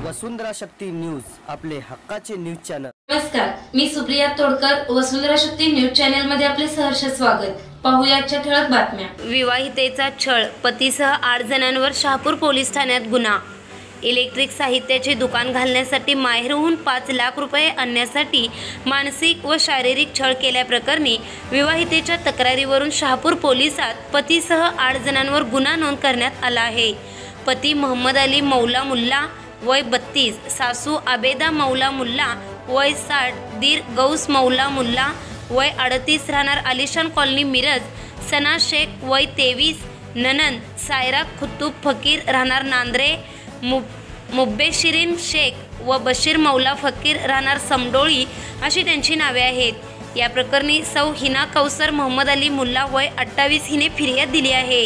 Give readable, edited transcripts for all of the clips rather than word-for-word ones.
वसुंधरा शक्ती news, आपले हक्काचे news channel. नमस्कार, मी सुप्रिया तोडकर, वसुंधरा शक्ती न्यूज चॅनल मध्ये आपले सहर्ष स्वागत। पाहूया आजच्या ठळक बातम्या। विवाहितेचा छळ, पतीसह 8 जणांवर शहापूर पोलीस ठाण्यात गुन्हा। इलेक्ट्रिक साहित्याचे दुकान घालण्यासाठी माहेरहून 5 लाख रुपये आणण्यासाठी मानसिक व शारीरिक छळ केल्याप्रकरणी विवाहितेच्या तक्रारीवरून शहापूर पोलिसात पतीसह 8 जणांवर गुन्हा नोंद करण्यात आला आहे। पती मोहम्मद अली मौला मुल्ला वय 32, सासू आबेदा मौला मुल्ला वय 60, दीर गौस मौला मुल्ला वय 38 राहणार आलिशान कॉलनी मिरज, सना शेख वय 23, ननंद सायरा खुतूब फकीर राहणार नांद्रे, मुब्बेशिरीन शेख व बशीर मौला फकीर राहणार समडोळी अशी त्यांची नावे आहेत। या प्रकरणी सौ हिना कौसर मोहम्मद अली मुल्ला वय 28 हिने फिर्याद दिली आहे।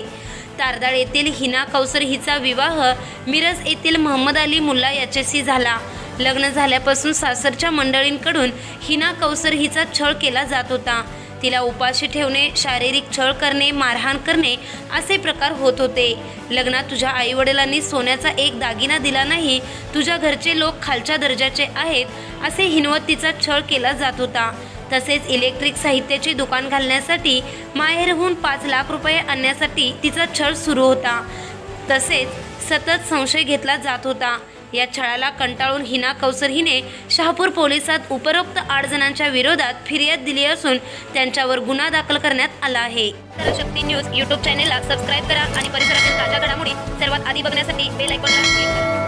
तारदाळ येथील हिना कौसर हिचा विवाह मिरज येथील मोहम्मद अली मुल्ला याच्याशी झाला। लग्न झाल्यापासून सासरच्या मंडळींकडून हिना कौसर हिचा छळ केला जात होता। तिला उपाशी ठेवणे, शारीरिक छळ करणे, मारहाण करणे असे प्रकार होत होते। लग्नात तुझ्या आईवडिलांनी सोन्याचा एक दागिना दिला नाही, तुझ्या घरचे लोक खालच्या दर्जाचे आहेत असे हिनवत तिचा छळ केला जात होता। तसेच इलेक्ट्रिक साहित्याचे दुकान घालण्यासाठी माहेरहून 5 लाख रुपये आणण्यासाठी तिचा छळ सुरू होता। तसेच सतत संशय घेतला जात होता। या छळाला कंटाळून हिना कौसर हिने शहापूर पोलिसात उपरोक्त 8 जणांच्या विरोधात फिर्याद दिली असून त्यांच्यावर गुन्हा दाखल करण्यात आला आहे। शक्ती न्यूज यूट्यूब चॅनेलला सबस्क्राइब करा आणि परिसरातील ताज्या घडामोडी सर्वात आधी बघण्यासाठी बेल आयकॉनला क्लिक करा।